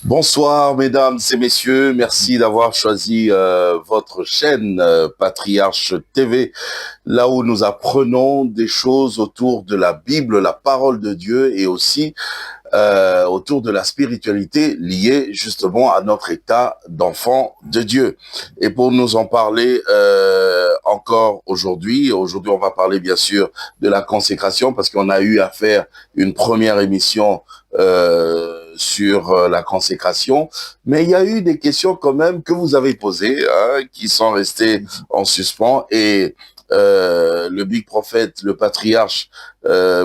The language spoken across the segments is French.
Bonsoir mesdames et messieurs, merci d'avoir choisi votre chaîne Patriarche TV, là où nous apprenons des choses autour de la Bible, la parole de Dieu et aussi autour de la spiritualité liée justement à notre état d'enfant de Dieu. Et pour nous en parler encore aujourd'hui, on va parler bien sûr de la consécration parce qu'on a eu à faire une première émission sur la consécration, mais il y a eu des questions quand même que vous avez posées, hein, qui sont restées en suspens et le Big Prophet, le patriarche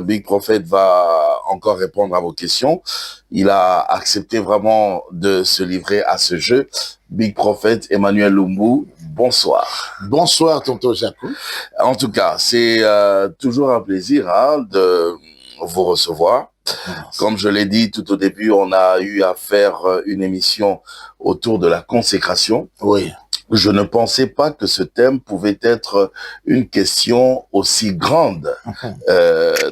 Big Prophet va encore répondre à vos questions. Il a accepté vraiment de se livrer à ce jeu. Big Prophet Emmanuel Lumbu, bonsoir. Bonsoir, tonton Jacques. En tout cas, c'est toujours un plaisir de vous recevoir. Comme je l'ai dit tout au début, on a eu à faire une émission autour de la consécration. Oui. Je ne pensais pas que ce thème pouvait être une question aussi grande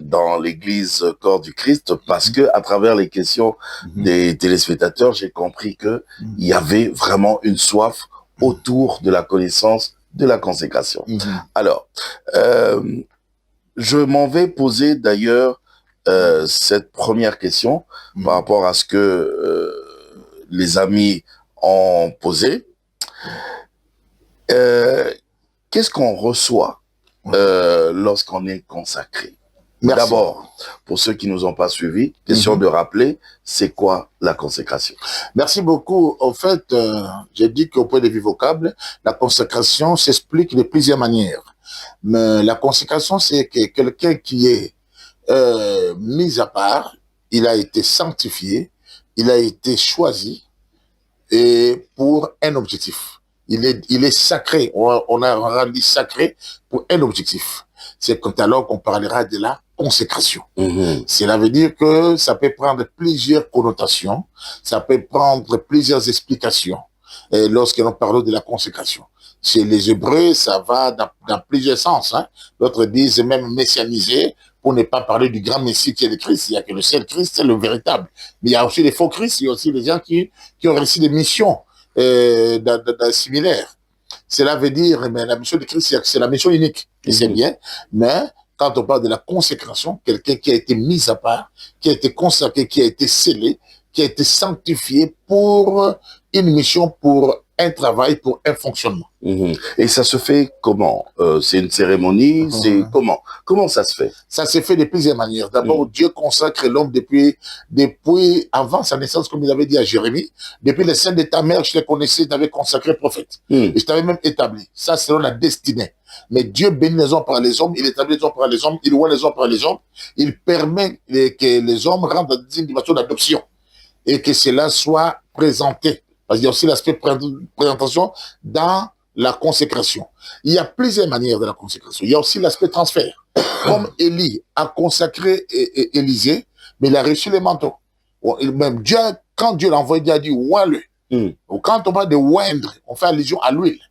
dans l'Église Corps du Christ, parce que à travers les questions des téléspectateurs, j'ai compris que il y avait vraiment une soif autour de la connaissance de la consécration. Alors, je m'en vais poser d'ailleurs cette première question par rapport à ce que les amis ont posé. Qu'est-ce qu'on reçoit lorsqu'on est consacré? D'abord, pour ceux qui nous ont pas suivis, question de rappeler, c'est quoi la consécration? Merci beaucoup. En fait, j'ai dit qu'au point de vue vocable, la consécration s'explique de plusieurs manières. Mais la consécration, c'est que quelqu'un qui est mis à part, il a été sanctifié, il a été choisi et pour un objectif. Il est sacré, on a rendu sacré pour un objectif. C'est quand alors qu'on parlera de la consécration. Cela veut dire que ça peut prendre plusieurs connotations, ça peut prendre plusieurs explications lorsque l'on parle de la consécration. Chez les Hébreux, ça va dans plusieurs sens. Hein. D'autres disent même messianisé, pour ne pas parler du grand Messie qui est le Christ. Il n'y a que le seul Christ, c'est le véritable. Mais il y a aussi les faux Christ, il y a aussi les gens qui ont réussi des missions similaires. Cela veut dire, mais la mission de Christ, c'est la mission unique, et c'est bien, mais quand on parle de la consécration, quelqu'un qui a été mis à part, qui a été consacré, qui a été scellé, qui a été sanctifié pour une mission, pour un travail, pour un fonctionnement. Et ça se fait comment? C'est une cérémonie? C'est comment ça se fait? Ça se fait de plusieurs manières. D'abord, Dieu consacre l'homme depuis avant sa naissance, comme il avait dit à Jérémie. Depuis le sein de ta mère, je te connaissais, t'avais consacré prophète. Et je t'avais même établi. Ça, c'est la destinée. Mais Dieu bénit les hommes par les hommes, il établit les hommes par les hommes, il voit les hommes par les hommes, il permet que les hommes rentrent dans une dimension d'adoption et que cela soit présenté. Parce qu'il y a aussi l'aspect présentation dans la consécration. Il y a plusieurs manières de la consécration. Il y a aussi l'aspect transfert. Comme Élie a consacré Élisée, mais il a reçu les manteaux. Même Dieu, quand Dieu l'a envoyé, Dieu a dit oins-le. Quand on parle de oindre, on fait allusion à l'huile.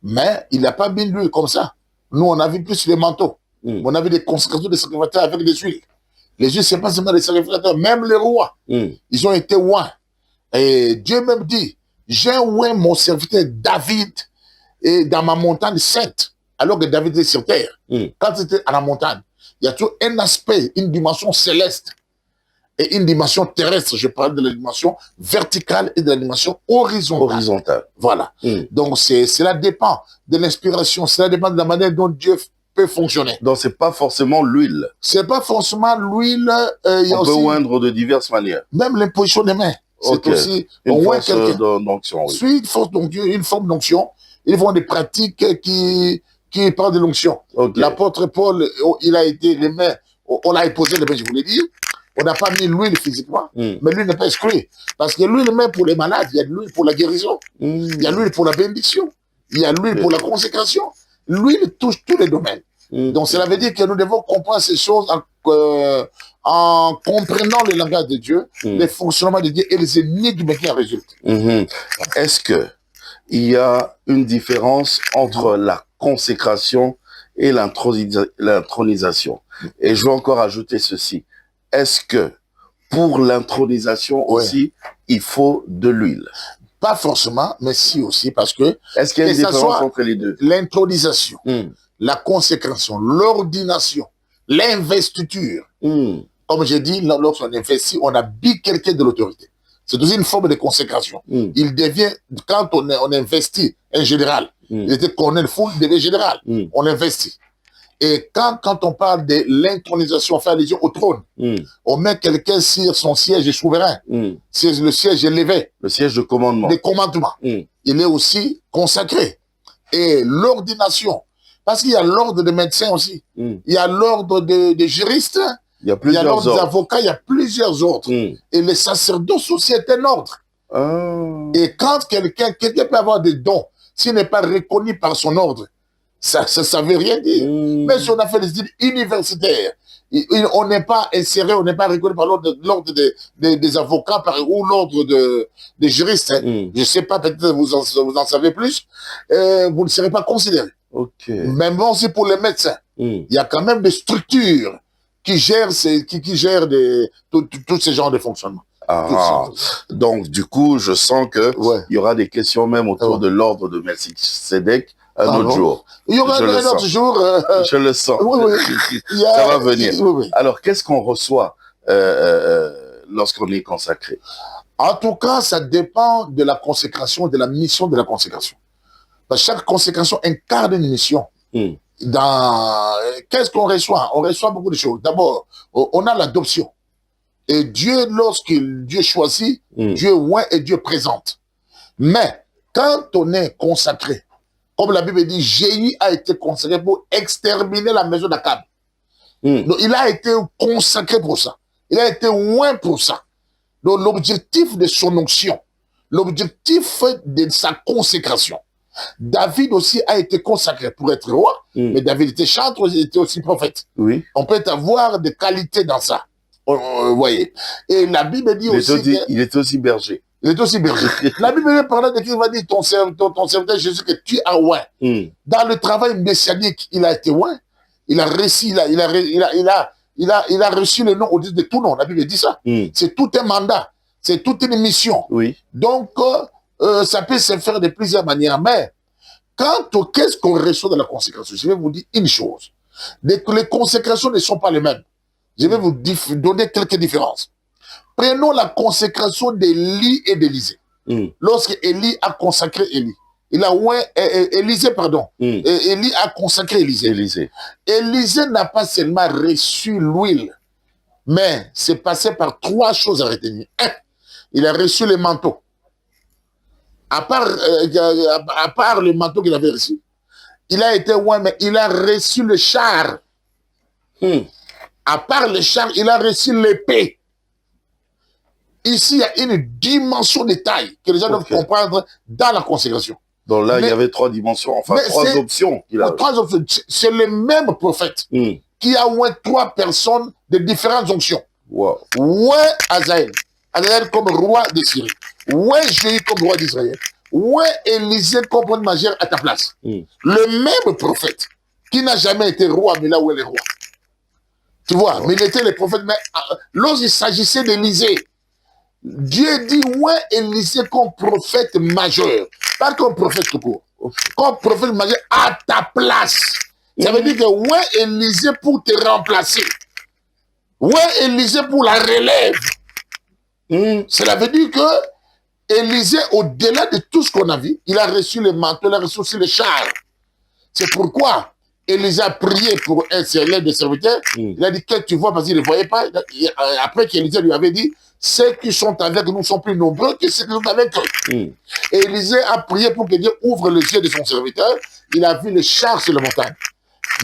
Mais il n'a pas mis l'huile comme ça. Nous, on a vu plus les manteaux. On a vu des consécrations des sacrificateurs avec des huiles. Les huiles, ce n'est pas seulement des sacrificateurs, même les rois. Ils ont été oints. Et Dieu même dit, j'ai oint mon serviteur David et dans ma montagne sainte, alors que David est sur terre. Quand c'était à la montagne, il y a toujours un aspect, une dimension céleste et une dimension terrestre. Je parle de la dimension verticale et de la dimension horizontale. Voilà. Donc cela dépend de l'inspiration, cela dépend de la manière dont Dieu peut fonctionner. Donc c'est pas forcément l'huile. C'est pas forcément l'huile. On peut oindre de diverses manières. Même l'imposition des mains. C'est aussi une force d'onction. Oui, une force d'onction, une forme d'onction. Ils font des pratiques qui parlent de l'onction. L'apôtre Paul, il a été les mains, on l'a imposé les mains, je voulais dire. On n'a pas mis l'huile physiquement, mais l'huile n'est pas exclue. Parce que l'huile même pour les malades, il y a de l'huile pour la guérison, il y a l'huile pour la bénédiction, il y a l'huile pour la consécration. L'huile touche tous les domaines. Donc cela veut dire que nous devons comprendre ces choses en comprenant le langage de Dieu, les fonctionnements de Dieu et les énigmes qui en résultent. Est-ce que il y a une différence entre la consécration et l'intronisation? Et je veux encore ajouter ceci. Est-ce que pour l'intronisation aussi, il faut de l'huile. Pas forcément, mais si aussi, parce que... Est-ce qu'il y a une différence entre les deux? L'intronisation, la consécration, l'ordination, l'investiture. Comme j'ai dit, lorsqu'on investit, on habille quelqu'un de l'autorité. C'est aussi une forme de consécration. Il devient, quand on investit un général, il était colonel fou, il devient général. On investit. Et quand on parle de l'intronisation, on fait allusion au trône. On met quelqu'un sur son siège souverain. C'est le siège élevé. Le siège de commandement. De commandement. Il est aussi consacré. Et l'ordination. Parce qu'il y a l'ordre des médecins aussi. Il y a l'ordre des juristes. Il y a plusieurs l'ordre ordres. des avocats. Il y a plusieurs ordres. Et le sacerdoce aussi est un ordre. Et quand quelqu'un peut avoir des dons, s'il n'est pas reconnu par son ordre, ça ne veut rien dire. Mais si on a fait des études universitaires, on n'est pas inséré, on n'est pas reconnu par l'ordre des avocats ou l'ordre des juristes. Je ne sais pas, peut-être vous en savez plus. Vous ne serez pas considéré. Même aussi pour les médecins. Il y a quand même des structures qui gèrent tous ces genres de fonctionnement. Donc, du coup, je sens qu'il y aura des questions même autour de l'ordre de Melchisedec un autre jour. Il y aura un autre jour. Je le sens. Ça va venir. Alors, qu'est-ce qu'on reçoit lorsqu'on est consacré? En tout cas, ça dépend de la consécration, de la mission de la consécration. Parce que chaque consécration incarne une mission. Qu'est-ce qu'on reçoit? On reçoit beaucoup de choses. D'abord, on a l'adoption. Et Dieu, Dieu choisit, Dieu oint et Dieu présente. Mais, quand on est consacré, comme la Bible dit, Jéhu a été consacré pour exterminer la maison d'Akab. Donc, il a été consacré pour ça. Il a été oint pour ça. Donc, l'objectif de son onction, l'objectif de sa consécration. David aussi a été consacré pour être roi, mais David était chantre, il était aussi prophète. On peut avoir des qualités dans ça. Vous voyez. Et la Bible dit il est aussi berger. Il est aussi berger. La Bible parle de qui va dire ton serviteur Jésus que tu as oint. Dans le travail messianique, il a été oint. Il a reçu, il a reçu le nom au de tout nom. La Bible dit ça. C'est tout un mandat. C'est toute une mission. Donc, ça peut se faire de plusieurs manières. Mais, qu'est-ce qu'on reçoit de la consécration? Je vais vous dire une chose. Les consécrations ne sont pas les mêmes. Je vais vous donner quelques différences. Prenons la consécration d'Élie et d'Élisée. Lorsque Élie a consacré Élie, Élisée, pardon. Élie a consacré Élisée. Élisée n'a pas seulement reçu l'huile, mais c'est passé par trois choses à retenir. Un, il a reçu le manteau. À part le manteau qu'il avait reçu, il a été oint, mais il a reçu le char. À part le char, il a reçu l'épée. Ici, il y a une dimension de taille que les gens doivent comprendre dans la consécration. Donc là, il y avait trois dimensions, enfin trois options. Trois options. C'est le même prophète qui a oint trois personnes de différentes onctions. Oint Azaël. Azaël comme roi de Syrie. Oint Jéhu comme roi d'Israël. Oint Élisée comme roi majeur à ta place. Le même prophète qui n'a jamais été roi, mais là où il est roi. Tu vois, mais il était le prophète. Mais lorsqu'il s'agissait d'Élisée, Dieu dit, ouais, Élisée comme prophète majeur. Pas comme prophète tout court. Comme prophète majeur à ta place. Ça veut dire que, ouais, Élisée pour te remplacer. Ouais, Élisée pour la relève. Cela veut dire que Élisée, au-delà de tout ce qu'on a vu, il a reçu le manteau, il a reçu aussi le char. C'est pourquoi Élisée a prié pour un de serviteurs. Il a dit, que tu vois, parce qu'il ne voyait pas. Après qu'Élisée lui avait dit, ceux qui sont avec nous sont plus nombreux que ceux qui sont avec eux. Et Élisée a prié pour que Dieu ouvre les yeux de son serviteur. Il a vu le char sur la montagne.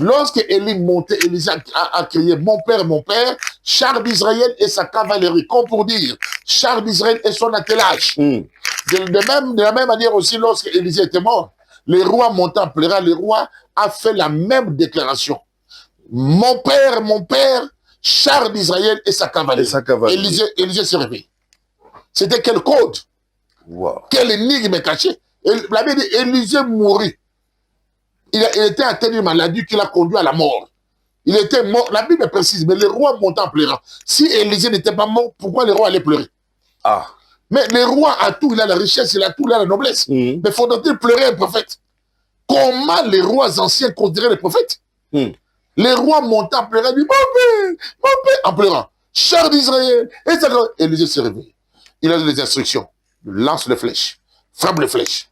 Lorsque Élie montait, Élisée a crié, mon père, char d'Israël et sa cavalerie. Comme pour dire, char d'Israël et son attelage. De la même manière aussi, lorsque Élisée était mort, le roi montant pleura, le roi a fait la même déclaration. Mon père, char d'Israël et sa cavalerie. Élisée se réveille. C'était quel code? Quelle énigme cachée? La Bible dit, Élisée mourut. Il était atteint d'une maladie qui l'a conduit à la mort. Il était mort. La Bible est précise, mais le roi montait en pleurant. Si Élisée n'était pas mort, pourquoi le roi allait pleurer? Ah. Mais le roi a tout, il a la richesse, il a tout, il a la noblesse. Mais faudrait-il pleurer un prophète? Comment les rois anciens considéraient les prophètes? Les rois montaient en pleurant, dit, mon père, en pleurant. Chers d'Israël. Et Élisée s'est réveillé. Il a donné des instructions. Lance les flèches. Frappe les flèches.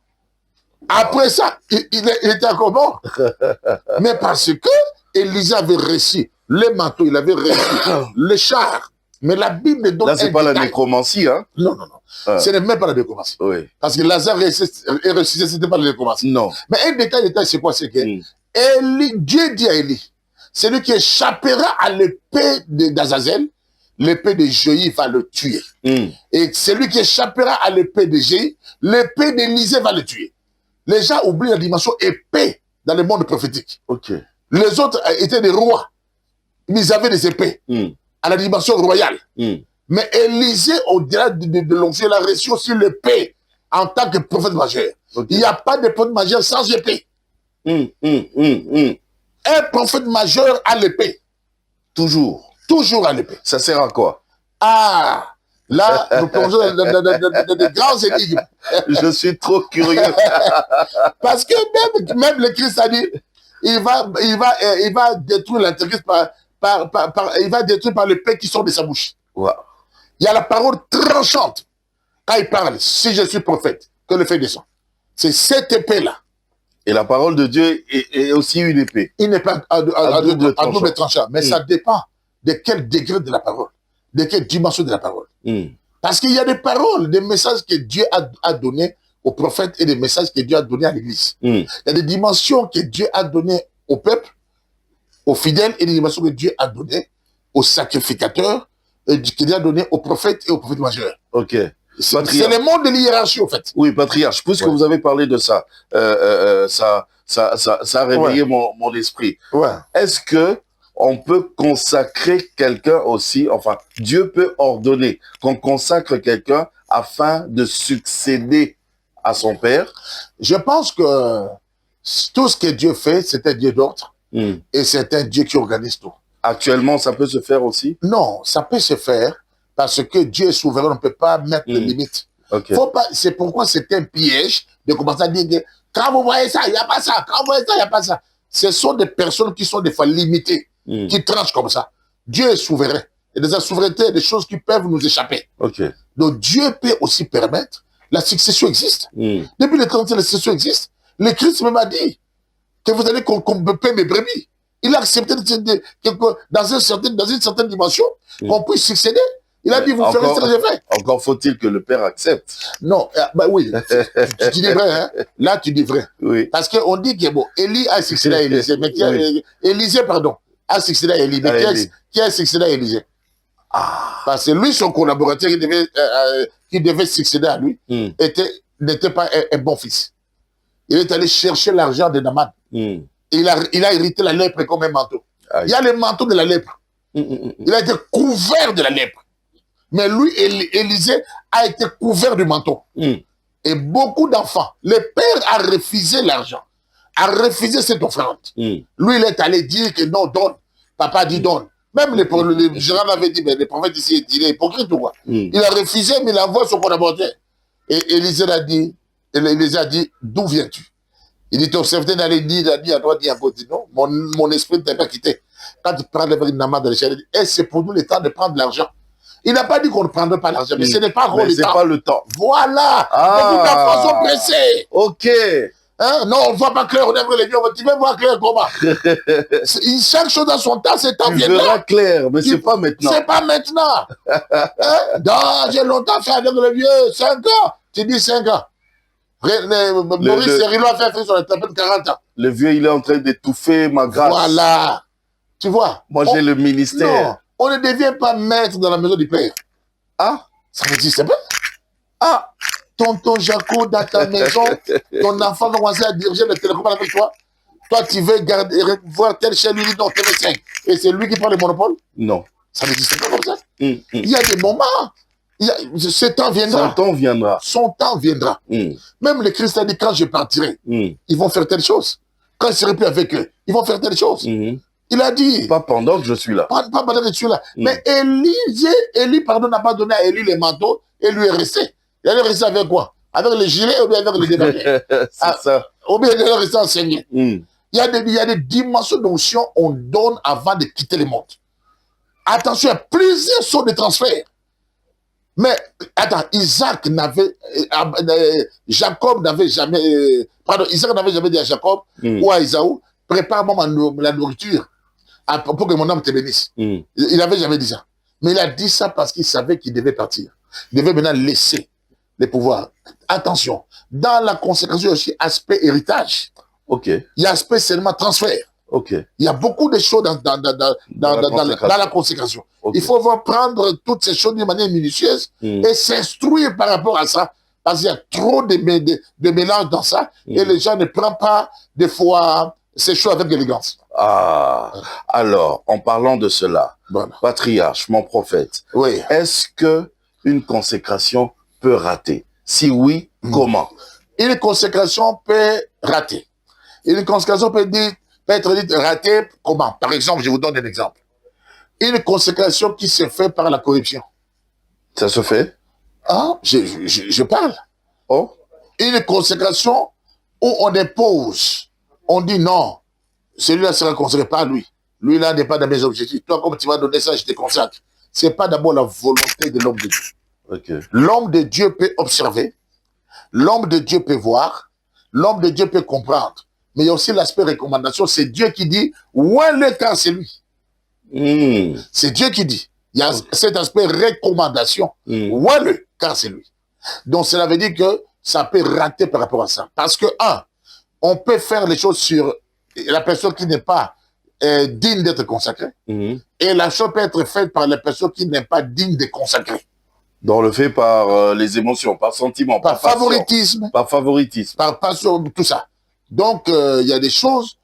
Après ça, il était encore mort. Mais parce que Élisée avait réussi les manteaux, il avait réussi les chars. Mais la Bible donne. Là, c'est pas la nécromancie, hein? Non, non, non. Ce n'est même pas la nécromancie. Oui. Parce que Lazare est ressuscité, c'était pas la nécromancie. Non. Mais un détail, c'est quoi? C'est que Dieu dit à Élie, c'est lui qui échappera à l'épée d'Azazel, l'épée de Jéhu va le tuer. Et celui qui échappera à l'épée de Jéhu, l'épée d'Élisée va le tuer. Les gens oublient la dimension épée dans le monde prophétique. Okay. Les autres étaient des rois. Ils avaient des épées à la dimension royale. Mais Élisée, au-delà de l'onction, il a reçu aussi l'épée en tant que prophète majeur. Okay. Il n'y a pas de prophète majeur sans épée. Un prophète majeur a l'épée. Toujours. Toujours à l'épée. Ça sert à quoi? Ah, là, nous plongeons dans de grands énigmes. Je suis trop curieux. Parce que même le Christ a dit, il va détruire l'Antéchrist il va détruire par l'épée qui sort de sa bouche. Wow. Il y a la parole tranchante. Quand il parle, si je suis prophète, que le fait descend. C'est cette épée-là. Et la parole de Dieu est aussi une épée. Il n'est pas à double tranchant. Mais ça dépend de quel degré de la parole, de quelle dimension de la parole. Parce qu'il y a des paroles, des messages que Dieu a donnés aux prophètes et des messages que Dieu a donnés à l'Église. Il y a des dimensions que Dieu a données au peuple, aux fidèles, et des dimensions que Dieu a données aux sacrificateurs, et que Dieu a données aux prophètes et aux prophètes majeurs. Ok. C'est le monde de l'hiérarchie, en fait. Oui, patriarche, puisque vous avez parlé de ça, ça a réveillé mon esprit. Est-ce que on peut consacrer quelqu'un aussi, enfin, Dieu peut ordonner qu'on consacre quelqu'un afin de succéder à son père? Je pense que tout ce que Dieu fait, c'est un Dieu d'ordre, et c'est un Dieu qui organise tout. Actuellement, ça peut se faire aussi? Non, ça peut se faire, parce que Dieu est souverain, on ne peut pas mettre de limites. Okay. C'est pourquoi c'est un piège de commencer à dire que quand vous voyez ça, il n'y a pas ça. Quand vous voyez ça, il n'y a pas ça. Ce sont des personnes qui sont des fois limitées, qui tranchent comme ça. Dieu est souverain. Et dans sa souveraineté, il y a des choses qui peuvent nous échapper. Okay. Donc Dieu peut aussi permettre, la succession existe. Depuis le temps, la succession existe. Le Christ même a dit que vous allez qu'on me paie mes brebis. Il a accepté dans une certaine dimension qu'on puisse succéder. Il a dit, vous ferez ce que j'ai fait. Encore faut-il que le Père accepte. Non, bah oui, tu dis vrai, hein. Là tu dis vrai. Oui. Parce qu'on dit que bon, Élie a succédé à Élisée, mais Élisée, pardon, a succédé à Élie, mais qui a succédé à Élisée? Parce que lui, son collaborateur qui devait succéder à lui, n'était pas un bon fils. Il est allé chercher l'argent de Naaman. Il a hérité la lèpre comme un manteau. Il y a le manteau de la lèpre. Il a été couvert de la lèpre. Mais lui, Élisée, a été couvert du manteau. Et beaucoup d'enfants, le père a refusé l'argent, a refusé cette offrande. Lui, il est allé dire que non, donne. Papa dit donne. Même le général avait dit, mais le prophète ici, il est hypocrite ou quoi? Il a refusé, mais il envoie son collaborateur. Et Élisée a dit, d'où viens-tu? Il dit, ton serviteur d'aller dire à droite, dit à gauche. Non, mon esprit ne t'a pas quitté. Quand tu parles avec une amende de l'échelle, il dit, c'est pour nous le temps de prendre l'argent. Il n'a pas dit qu'on ne prendrait pas l'argent, mais ce n'est pas le temps. Pas le temps. Voilà. Beaucoup d'enfants sont pressés. Ok. Hein? Non, on ne voit pas clair, on aimerait les vieux. Tu veux voir clair comment? Chaque chose dans son temps, c'est temps viendra. Tu verras clair, mais c'est pas maintenant. C'est pas maintenant. Hein? Non, j'ai longtemps fait avec le vieux, 5 ans. Tu dis 5 ans. Maurice Cerrillo a fait sur la tapette 40 ans. Le vieux, il est en train d'étouffer ma grâce. Voilà. Tu vois? Moi, j'ai le ministère. Non, on ne devient pas maître dans la maison du Père. Ah? Ça n'existe pas. Ah, tonton Jaco dans ta maison, ton enfant va commencer à diriger le télécommande avec toi. Toi, tu veux voir telle chaîne, lui dit non, TV5. Et c'est lui qui prend le monopole? Non. Ça n'existe pas comme ça. Il y a des moments, ce temps viendra. Son temps viendra. Son temps viendra. Même le Christ a dit, quand je partirai, ils vont faire telle chose. Quand je serai plus avec eux, ils vont faire telle chose. Il a dit. Pas pendant que je suis là. Pas pendant que je suis là. Mais Élie, pardon, n'a pas donné à Élie les manteaux et lui est resté. Il est resté avec quoi? Avec le gilet ou bien avec le débardeur? C'est ça. Ou bien il est resté enseigné. Il y a des dimensions d'onction qu'on donne avant de quitter le monde. Attention, il y a plusieurs sortes de transferts. Mais, attends, Jacob n'avait jamais, Isaac n'avait jamais dit à Jacob ou à Isaou, prépare-moi la nourriture pour que mon âme te bénisse. Il n'avait jamais dit ça. Mais il a dit ça parce qu'il savait qu'il devait partir. Il devait maintenant laisser les pouvoirs. Attention, dans la consécration, il y a aussi aspect héritage. Ok. Il y a aspect seulement transfert. Ok. Il y a beaucoup de choses dans la consécration. Okay. Il faut prendre toutes ces choses d'une manière minutieuse et s'instruire par rapport à ça. Parce qu'il y a trop de mélange dans ça et les gens ne prennent pas des fois ces choses avec élégance. Ah, alors, en parlant de cela, patriarche, mon prophète, oui. Est-ce que une consécration peut rater? Si oui, comment? Une consécration peut rater. Une consécration peut être dite ratée comment? Par exemple, je vous donne un exemple. Une consécration qui se fait par la corruption. Ça se fait? Ah, je parle. Oh. Une consécration où on dépose, on dit non, celui-là sera consacré par lui. Lui-là n'est pas dans mes objectifs. Toi, comme tu vas donner ça, je te consacre. Ce n'est pas d'abord la volonté de l'homme de Dieu. Okay. L'homme de Dieu peut observer, l'homme de Dieu peut voir, l'homme de Dieu peut comprendre. Mais il y a aussi l'aspect recommandation. C'est Dieu qui dit, ouais, le cas, c'est lui. C'est Dieu qui dit. Il y a cet aspect recommandation. Ouais, le cas, c'est lui. Donc, cela veut dire que ça peut rater par rapport à ça. Parce que, on peut faire les choses sur la personne qui n'est pas digne d'être consacrée. Et la chose peut être faite par la personne qui n'est pas digne de consacrer. Dans le fait par les émotions, par sentiment, par favoritisme. Par favoritisme. Par passion, tout ça. Donc, il y a des choses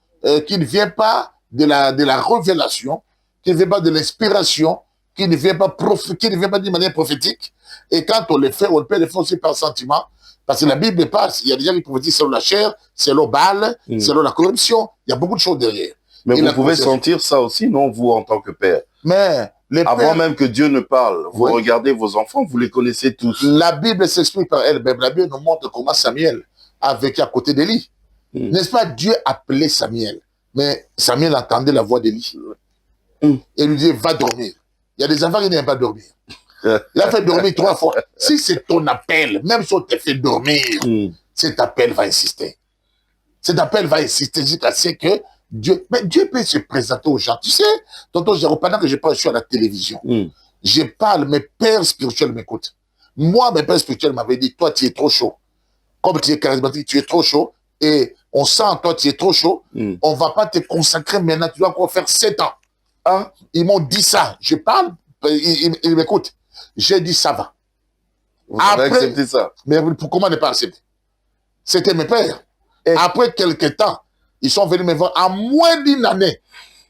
qui ne viennent pas de la révélation, qui ne viennent pas de l'inspiration, qui ne viennent pas d'une manière prophétique. Et quand on les fait, on peut les faire aussi par sentiment. Parce que la Bible passe, il y a des gens qui prophétisent selon la chair, selon Baal, selon la corruption. Il y a beaucoup de choses derrière. Mais vous pouvez sentir ça aussi, non, vous, en tant que père? Mais avant même que Dieu ne parle, vous regardez vos enfants, vous les connaissez tous. La Bible s'explique par elle-même. La Bible nous montre comment Samuel a vécu à côté d'Élie. N'est-ce pas? Dieu appelait Samuel. Mais Samuel entendait la voix d'Élie. Et lui dit, va dormir. Il y a des enfants qui n'aiment pas dormir. Il a fait dormir 3 fois. Si c'est ton appel, même si on te fait dormir, cet appel va insister. Cet appel va insister jusqu'à ce que Dieu peut se présenter aux gens. Tu sais, tonton Jérôme, pendant que je parle, je suis à la télévision. Je parle, mes pères spirituels m'écoutent. Moi, mes pères spirituels m'avaient dit, toi, tu es trop chaud. Comme tu es charismatique, tu es trop chaud. Et on sent, toi, tu es trop chaud. On ne va pas te consacrer maintenant. Tu dois encore faire 7 ans. Ils m'ont dit ça. Je parle, ils m'écoutent. J'ai dit, ça va. Vous avez accepté ça. Mais comment ne pas accepter? C'était mes pères. Après quelques temps, ils sont venus me voir. En moins d'une année,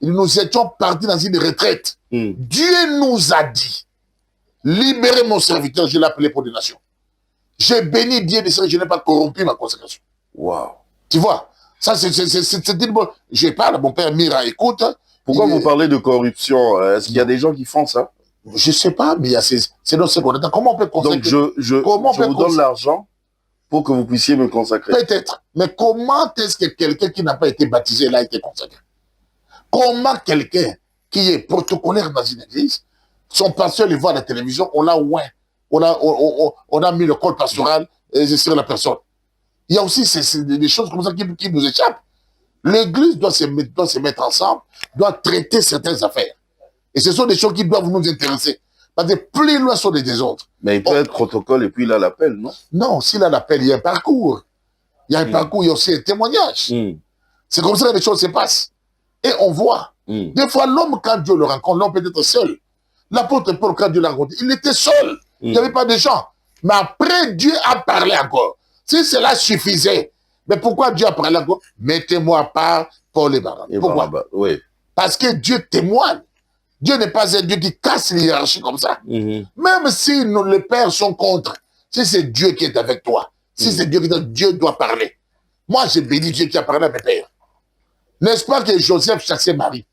nous étions partis dans une retraite. Dieu nous a dit, libérez mon serviteur, je l'ai appelé pour des nations. J'ai béni Dieu de ça, je n'ai pas corrompu ma consécration. Wow. Tu vois, ça c'est une bonne... Je parle, mon père Mira écoute. Pourquoi vous parlez de corruption? Est-ce qu'il y a des gens qui font ça? Je ne sais pas, mais c'est dans ce qu'on attend. Comment on peut consacrer? Donc je vous donne l'argent pour que vous puissiez me consacrer. Peut-être. Mais comment est-ce que quelqu'un qui n'a pas été baptisé là a été consacré? Comment quelqu'un qui est protocolaire dans une église, son pasteur le voit à la télévision, on a mis le col pastoral sur la personne. Il y a aussi des choses comme ça qui nous échappent. L'église doit se mettre ensemble, doit traiter certaines affaires. Et ce sont des choses qui doivent nous intéresser. Parce que plus loin sont des désordres. Mais il peut être protocole et puis il a l'appel, non? Non, s'il a l'appel, il y a un parcours. Il y a un parcours, il y a aussi un témoignage. C'est comme ça que les choses se passent. Et on voit. Des fois, l'homme, quand Dieu le rencontre, l'homme peut être seul. L'apôtre Paul, quand Dieu l'a rencontré, il était seul. Il n'y avait pas de gens. Mais après, Dieu a parlé encore. Si cela suffisait, mais pourquoi Dieu a parlé encore? Mettez-moi à part Paul et Barnabas. Pourquoi? Oui. Parce que Dieu témoigne. Dieu n'est pas un Dieu qui casse l'hierarchie comme ça. Même si les pères sont contre, si c'est Dieu qui est avec toi, si c'est Dieu qui est avec toi, Dieu doit parler. Moi, j'ai béni Dieu qui a parlé à mes pères. N'est-ce pas que Joseph chassait Marie?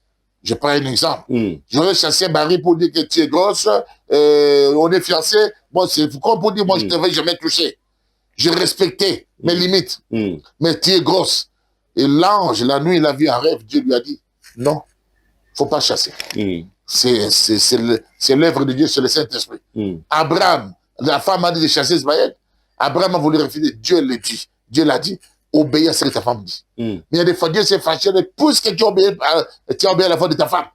Je prends un exemple. J'aurais chassé Marie pour dire que tu es grosse, on est fiancés. Bon, c'est comme pour dire, moi, je ne t'avais jamais touché. J'ai respecté mes limites. Mais tu es grosse. Et l'ange, la nuit, il a vu un rêve. Dieu lui a dit, non, faut pas chasser. C'est l'œuvre de Dieu, c'est le Saint-Esprit. Abraham, la femme a dit de chasser Ismaël. Abraham a voulu refuser. Dieu l'a dit. Dieu l'a dit. Obéis à ce que ta femme dit. Mais il y a des fois, Dieu s'est fâché, mais puisque tu obéis à la voix de ta femme.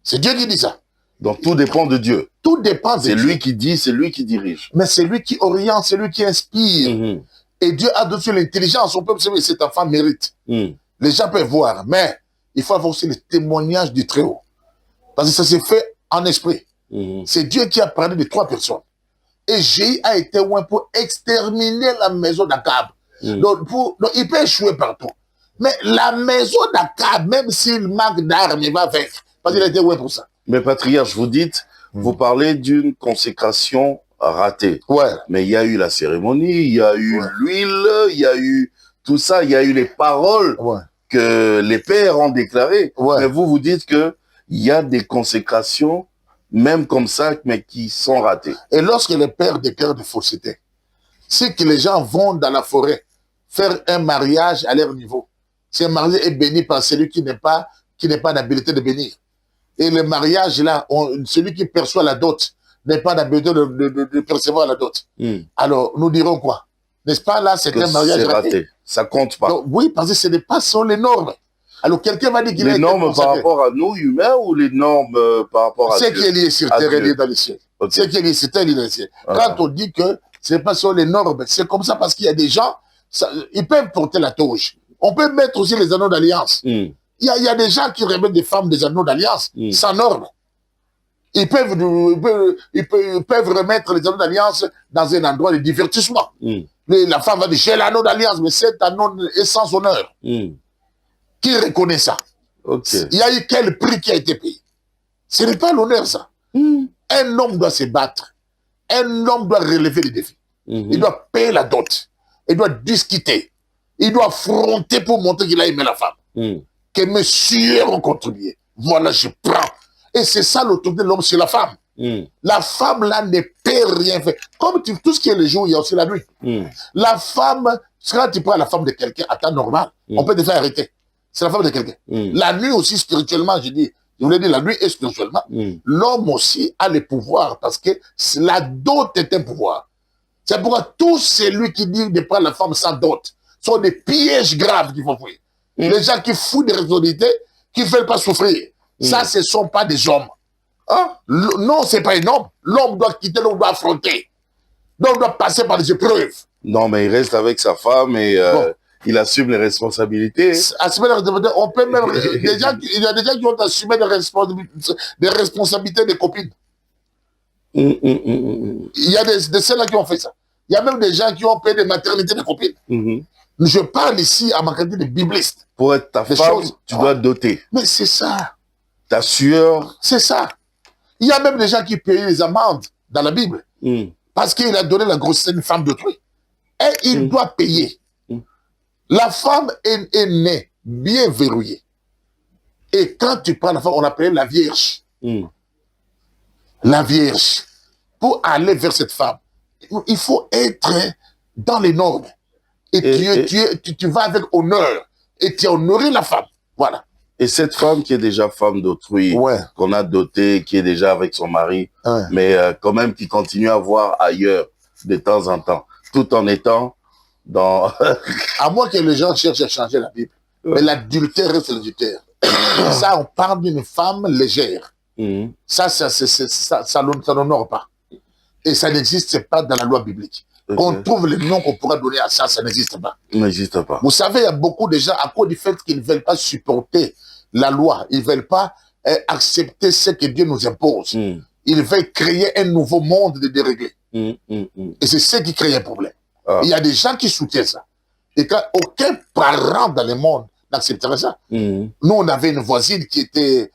C'est Dieu qui dit ça. Donc tout dépend de Dieu. Tout dépend de Dieu. C'est lui qui dit, c'est lui qui dirige. Mais c'est lui qui oriente, c'est lui qui inspire. Et Dieu a donné l'intelligence. On peut observer que cette femme mérite. Les gens peuvent voir, mais il faut avoir aussi le témoignage du Très-Haut. Parce que ça s'est fait en esprit. C'est Dieu qui a parlé de 3 personnes. Et Jéhu a été loin pour exterminer la maison d'Akab. Donc, il peut échouer partout. Mais la maison d'Akab, même s'il manque d'armes, il va vaincre. Parce qu'il a été loin pour ça. Mais patriarche, vous dites, vous parlez d'une consécration ratée. Ouais. Mais il y a eu la cérémonie, il y a eu l'huile, il y a eu tout ça, il y a eu les paroles que les pères ont déclarées. Mais vous dites que il y a des consécrations, même comme ça, mais qui sont ratées. Et lorsque les pères déclarent de fausseté, c'est que les gens vont dans la forêt faire un mariage à leur niveau. Ce mariage est béni par celui qui n'est pas d'habilité de bénir. Et le mariage, là, celui qui perçoit la dot n'est pas d'habilité de percevoir la dot. Alors, nous dirons quoi? N'est-ce pas, là, c'est un mariage raté. Ça compte pas. Donc, oui, parce que ce n'est pas sur les normes. Alors, quelqu'un va dire qu'il a été consacré. Les normes par rapport à nous, humains, ou les normes par rapport à Dieu? Ce qui est lié sur terre est lié dans les cieux. Ce qui est lié sur terre est lié dans les cieux. Quand on dit que ce n'est pas sur les normes, c'est comme ça parce qu'il y a des gens, ils peuvent porter la touche. On peut mettre aussi les anneaux d'alliance. Il y a des gens qui remettent des femmes des anneaux d'alliance sans normes. Ils peuvent remettre les anneaux d'alliance dans un endroit de divertissement. La femme va dire, j'ai l'anneau d'alliance, mais cet anneau est sans honneur. Qui reconnaît ça? Il y a eu quel prix qui a été payé? Ce n'est pas l'honneur, ça. Un homme doit se battre. Un homme doit relever les défis. Il doit payer la dot. Il doit discuter. Il doit affronter pour montrer qu'il a aimé la femme. Que messieurs ont contribué. Voilà, je prends. Et c'est ça l'autorité de l'homme sur la femme. La femme, là, ne peut rien faire. Comme tout ce qui est le jour, il y a aussi la nuit. La femme, quand tu prends la femme de quelqu'un à temps normal, on peut te faire arrêter. C'est la femme de quelqu'un. La nuit aussi, spirituellement, je voulais dire la nuit et spirituellement, l'homme aussi a le pouvoir parce que la dot est un pouvoir. C'est pourquoi tout celui qui dit de prendre la femme sans dot sont des pièges graves qu'il faut fouiller. Les gens qui foutent des responsabilités, qui ne veulent pas souffrir. Ça, ce ne sont pas des hommes. Non, ce n'est pas un homme. L'homme doit quitter, l'homme doit affronter. L'homme doit passer par des épreuves. Non, mais il reste avec sa femme et il assume les responsabilités. Assumer les responsabilités, on peut même... il y a des gens qui ont assumé des responsabilités des copines. Il y a de ceux-là qui ont fait ça. Il y a même des gens qui ont payé des maternités de copines. Je parle ici à ma qualité de bibliste. Pour être ta femme, tu dois doter. Mais c'est ça. Ta sueur. C'est ça. Il y a même des gens qui payent les amendes dans la Bible. Parce qu'il a donné la grossesse à une femme d'autrui. Et il doit payer. La femme est née bien verrouillée. Et quand tu prends la femme, on l'appelle la Vierge. La Vierge. Pour aller vers cette femme, il faut être dans les normes. Et tu vas avec honneur. Et tu as honoré la femme. Voilà. Et cette femme qui est déjà femme d'autrui, qu'on a dotée, qui est déjà avec son mari, mais quand même qui continue à voir ailleurs de temps en temps, tout en étant dans... À moins que les gens cherchent à changer la Bible. Mais l'adultère reste l'adultère. Ça, on parle d'une femme légère. Ça n'honore pas. Et ça n'existe pas dans la loi biblique. Qu'on trouve le nom qu'on pourra donner à ça, ça n'existe pas. N'existe pas. Vous savez, il y a beaucoup de gens, à cause du fait qu'ils ne veulent pas supporter la loi, ils ne veulent pas accepter ce que Dieu nous impose. Ils veulent créer un nouveau monde de déréglé. Et c'est ce qui crée un problème. Il y a des gens qui soutiennent ça. Et quand aucun parent dans le monde n'accepterait ça. Nous, on avait une voisine qui était,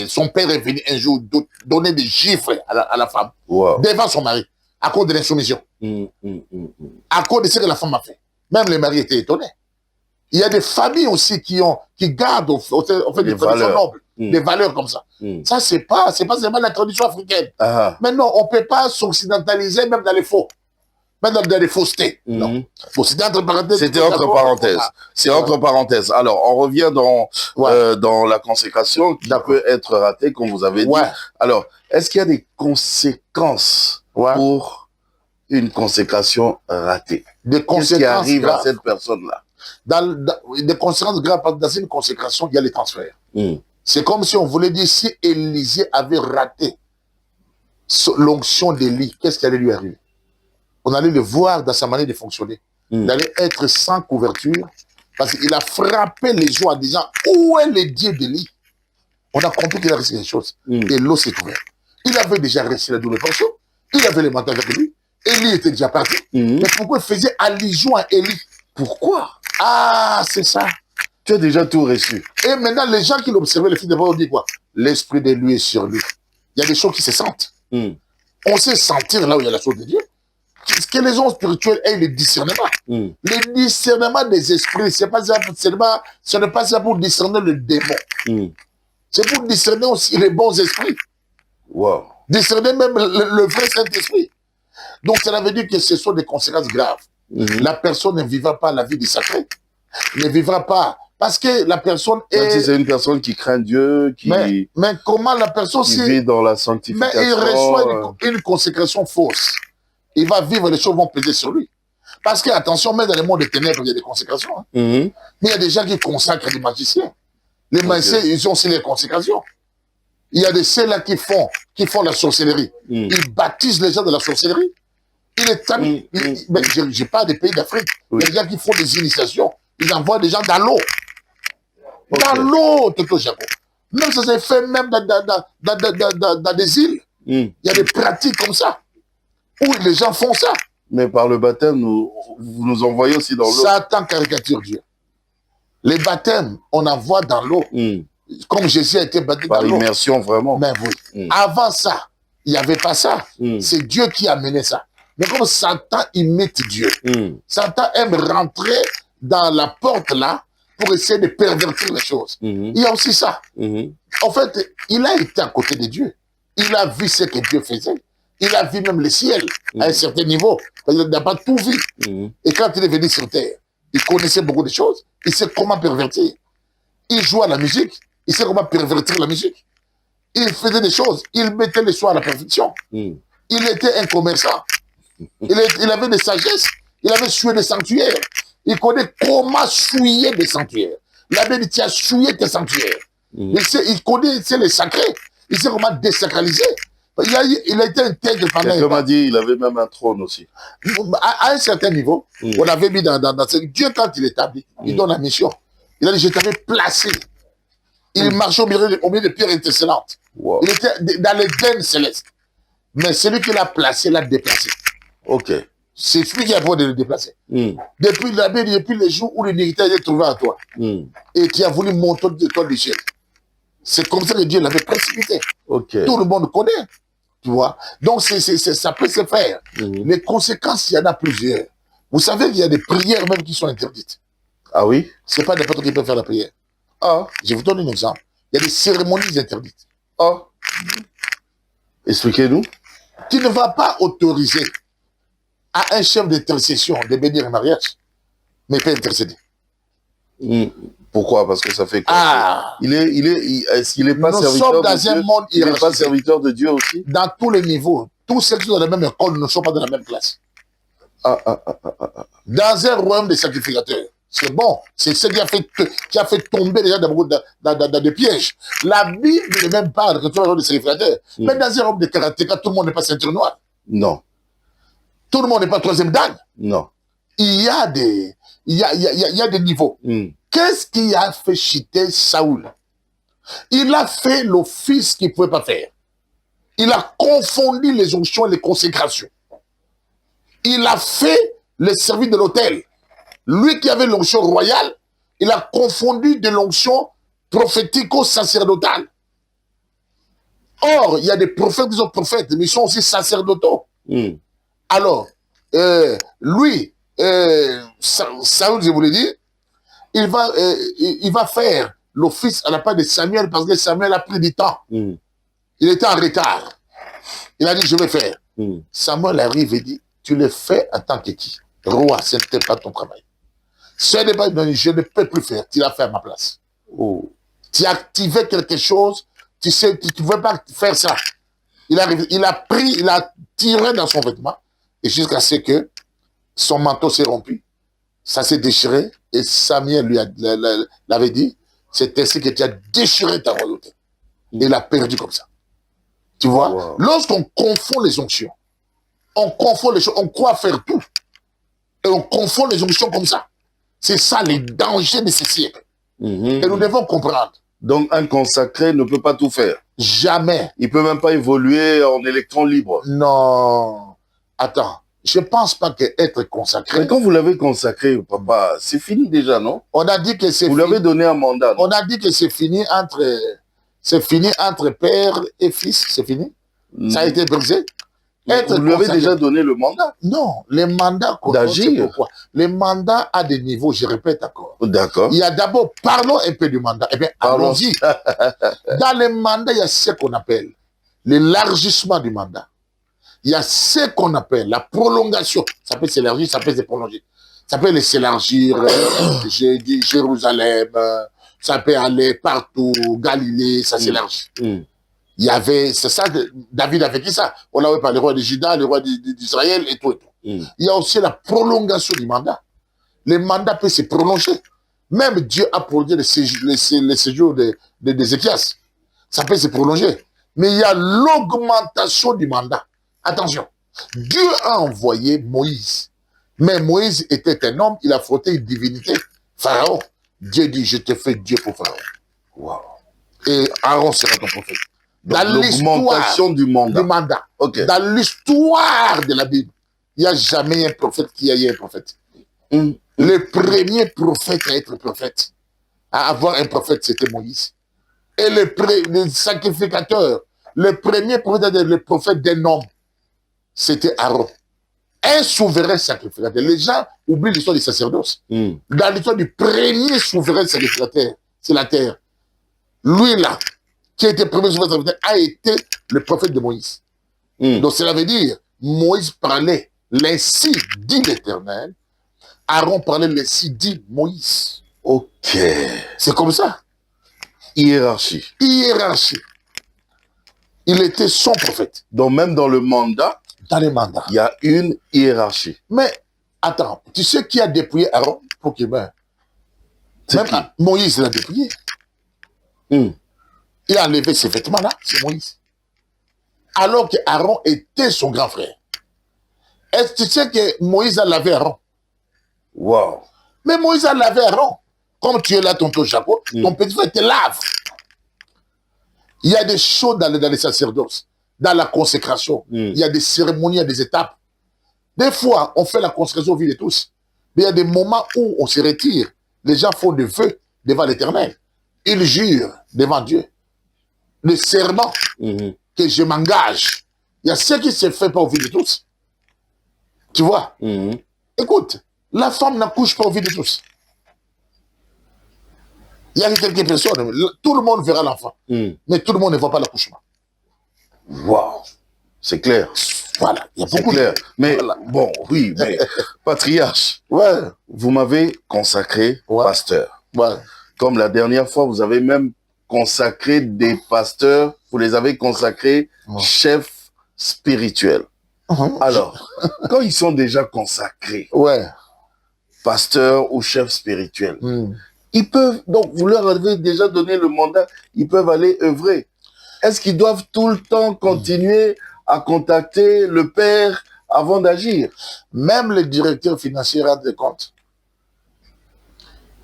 son père est venu un jour donner des gifles à la femme, devant son mari, à cause de l'insoumission. À cause de ce que la femme a fait. Même le mari était étonné. Il y a des familles aussi qui gardent des traditions nobles, des valeurs comme ça. Ça, c'est pas seulement la tradition africaine. Mais non, on peut pas s'occidentaliser même dans les faux. Même dans les faussetés. Non. C'était entre parenthèses. C'était entre parenthèses. C'est entre parenthèses. Alors, on revient dans la consécration qui peut être ratée, comme vous avez dit. Alors, est-ce qu'il y a des conséquences pour une consécration ratée? Des conséquences qui arrivent à cette personne-là? Des conséquences graves, parce que dans une consécration, il y a les transferts. C'est comme si on voulait dire, si Élisée avait raté l'onction d'Élie, qu'est-ce qui allait lui arriver? On allait le voir dans sa manière de fonctionner. Il allait être sans couverture, parce qu'il a frappé les gens en disant, où est le Dieu d'Élie? On a compris qu'il a reçu quelque chose. Et l'eau s'est ouverte. Il avait déjà reçu la double portion, il avait les manteaux avec lui, Élie était déjà parti. Mais pourquoi il faisait allusion à Élie? Pourquoi? Ah, c'est ça. Tu as déjà tout reçu. Et maintenant, les gens qui l'observaient, les filles de Dieu, disent quoi? L'esprit de lui est sur lui. Il y a des choses qui se sentent. On sait sentir là où il y a la chose de Dieu. Que les hommes spirituels aient le discernement. Le discernement des esprits, ce n'est pas ça pour discerner le démon. C'est pour discerner aussi les bons esprits. Discerner même le vrai Saint-Esprit. Donc, cela veut dire que ce sont des conséquences graves. La personne ne vivra pas la vie du sacré. Ne vivra pas. Parce que la personne est... Si c'est une personne qui craint Dieu, qui... Mais comment la personne... Qui vit dans la sanctification... Mais il reçoit une consécration fausse. Il va vivre, les choses vont peser sur lui. Parce que, attention, même dans le monde des ténèbres, il y a des consécrations. Mais il y a des gens qui consacrent des magiciens. Les magiciens, ils ont aussi les consécrations. Il y a ceux-là qui font la sorcellerie. Ils baptisent les gens de la sorcellerie. Il est tamis. Je parle des pays d'Afrique. Il y a des gens qui font des initiations. Ils envoient des gens dans l'eau. Dans l'eau, Toto Jaco. Même ça s'est fait même dans des îles. Il y a des pratiques comme ça. Où les gens font ça. Mais par le baptême, vous nous envoyez aussi dans l'eau. Satan caricature Dieu. Les baptêmes, on envoie dans l'eau. Comme Jésus a été baptisé dans l'eau. Par immersion, vraiment. Mais oui. Avant ça, il n'y avait pas ça. C'est Dieu qui a mené ça. Mais comme Satan imite Dieu, Satan aime rentrer dans la porte là pour essayer de pervertir les choses. Il y a aussi ça. En fait, il a été à côté de Dieu. Il a vu ce que Dieu faisait. Il a vu même le ciel à un certain niveau. Il n'a pas tout vu. Et quand il est venu sur terre, il connaissait beaucoup de choses. Il sait comment pervertir. Il jouait à la musique. Il sait comment pervertir la musique. Il faisait des choses. Il mettait les soins à la perfection. Il était un commerçant. Il avait des sagesses. Il avait souillé des sanctuaires. Il connaît comment souiller des sanctuaires. Il avait dit, tu as souillé tes sanctuaires. Il connaît les sacrés. Il sait comment désacraliser. Il a été intègre pendant un temps. Comme a dit, il avait même un trône aussi. À un certain niveau, on l'avait mis dans Dieu, quand il établit, il donne la mission. Il a dit, je t'avais placé. Il marchait au milieu de pierres intercellentes. Il était dans les plaines célestes. Mais celui qui l'a placé, l'a déplacé. Ok. C'est celui qui a besoin de le déplacer. Depuis les jours où l'unité est trouvée à toi, et qui a voulu monter de toi du ciel. C'est comme ça que Dieu l'avait précipité. Okay. Tout le monde connaît. Tu vois. Donc, ça peut se faire. Les conséquences, il y en a plusieurs. Vous savez qu'il y a des prières même qui sont interdites. Ah oui? C'est pas n'importe qui peut faire la prière. Ah, je vous donne un exemple. Il y a des cérémonies interdites. Ah. Expliquez-nous. Tu ne vas pas autoriser à un chef d'intercession de bénir un mariage, mais pas intercéder. Pourquoi? Parce que ça fait quoi? Est-ce qu'il n'est pas Nous serviteur sommes dans de Dieu? un monde Il n'est pas serviteur de Dieu aussi? Dans tous les niveaux. Tous ceux qui sont dans la même école ne sont pas dans la même classe. Dans un royaume de sacrificateurs. C'est bon. C'est ce qui a fait tomber les gens dans des pièges. La Bible ne même pas que tu es un royaume de sacrificateurs. Mais dans un royaume de karatéka, tout le monde n'est pas ceinture noire. Non. Tout le monde n'est pas troisième dan. Non. Il y a des niveaux. Qu'est-ce qui a fait chuter Saoul? Il a fait l'office qu'il ne pouvait pas faire. Il a confondu les onctions et les consécrations. Il a fait le service de l'autel. Lui qui avait l'onction royale, il a confondu de l'onction prophético-sacerdotale. Or, il y a des prophètes qui sont prophètes, mais ils sont aussi sacerdotaux. Alors, lui, Saoul, je vous l'ai dit, il va faire l'office à la part de Samuel parce que Samuel a pris du temps. Il était en retard. Il a dit, je vais faire. Samuel arrive et dit, tu le fais en tant que qui? Roi, ce n'était pas ton travail. Ce n'est pas, je ne peux plus faire. Tu l'as fait à ma place. Tu as activé quelque chose, tu sais, tu ne veux pas faire ça. Il a tiré dans son vêtement, et jusqu'à ce que son manteau s'est rompu, ça s'est déchiré, et Samuel l'avait dit, c'est ainsi que tu as déchiré ta royauté. Et il a perdu comme ça. Tu vois, lorsqu'on confond les onctions, on confond les choses, on croit faire tout, et on confond les onctions comme ça. C'est ça les dangers de ce siècle. Et nous devons comprendre. Donc, un consacré ne peut pas tout faire. Jamais. Il ne peut même pas évoluer en électron libre. Non. Attends, je ne pense pas qu'être consacré... Mais quand vous l'avez consacré, papa, c'est fini déjà, non? On a dit que c'est fini. Vous lui avez donné un mandat. Non? On a dit que c'est fini entre père et fils, c'est fini. Ça a été brisé. Vous lui avez déjà donné le mandat? Non, les mandats d'agir. Pourquoi? Les mandats à des niveaux, je répète encore. D'accord. Il y a d'abord, parlons un peu du mandat. Eh bien, allons-y. Dans les mandats, il y a ce qu'on appelle l'élargissement du mandat. Il y a ce qu'on appelle la prolongation. Ça peut s'élargir, ça peut se prolonger. Ça peut s'élargir, j'ai dit Jérusalem, ça peut aller partout, Galilée, ça s'élargit. Il y avait, c'est ça, David avait dit ça. On avait parlé, le roi de Juda, le roi d'Israël et tout et tout. Il y a aussi la prolongation du mandat. Le mandat peut se prolonger. Même Dieu a prolongé le séjour d'Ézéchias. Ça peut se prolonger. Mais il y a l'augmentation du mandat. Attention. Dieu a envoyé Moïse. Mais Moïse était un homme, il a frotté une divinité. Pharaon. Dieu dit, je te fais Dieu pour Pharaon. Wow. Et Aaron sera ton prophète. Dans l'augmentation du mandat. Okay. Dans l'histoire de la Bible, il n'y a jamais un prophète qui a eu un prophète. Le premier prophète à être prophète, à avoir un prophète, c'était Moïse. Et le sacrificateur, le premier prophète d'un homme, c'était Aaron. Un souverain sacrificateur. Les gens oublient l'histoire du sacerdoce. Dans l'histoire du premier souverain sacrificateur, c'est la terre. Lui là, qui était premier souverain sacrificateur, a été le prophète de Moïse. Donc cela veut dire, Moïse parlait l'ainsi dit l'Éternel, Aaron parlait l'ainsi dit Moïse. Ok. C'est comme ça. Hiérarchie. Hiérarchie. Il était son prophète. Donc même dans le mandat, il y a une hiérarchie. Mais attends, tu sais qui a dépouillé Aaron pour qu'il meure? Même Moïse l'a dépouillé. Il a enlevé ses vêtements-là, c'est Moïse. Alors que Aaron était son grand frère. Est-ce que tu sais que Moïse a lavé Aaron? Wow. Mais Moïse a lavé Aaron. Comme tu es là, tonton Jacob, ton petit frère te lave. Il y a des choses dans les sacerdoces, dans la consécration. Il y a des cérémonies, il y a des étapes. Des fois, on fait la consécration au vie de tous. Mais il y a des moments où on se retire. Les gens font des vœux devant l'Éternel. Ils jurent devant Dieu. Le serment que je m'engage. Il y a ce qui se fait pas au vie de tous. Tu vois? Écoute, la femme n'accouche pas au vie de tous. Il y a quelques personnes, tout le monde verra l'enfant. Mais tout le monde ne voit pas l'accouchement. Wow. C'est clair. Voilà. Il y a beaucoup clair. Mais bon, oui, mais patriarche, vous m'avez consacré pasteur. Comme la dernière fois, vous avez même consacré des pasteurs, vous les avez consacrés chefs spirituels. Alors, quand ils sont déjà consacrés, pasteurs ou chefs spirituels, ils peuvent, donc vous leur avez déjà donné le mandat, ils peuvent aller œuvrer. Est-ce qu'ils doivent tout le temps continuer à contacter le Père avant d'agir? Même les directeurs financiers rendent des comptes.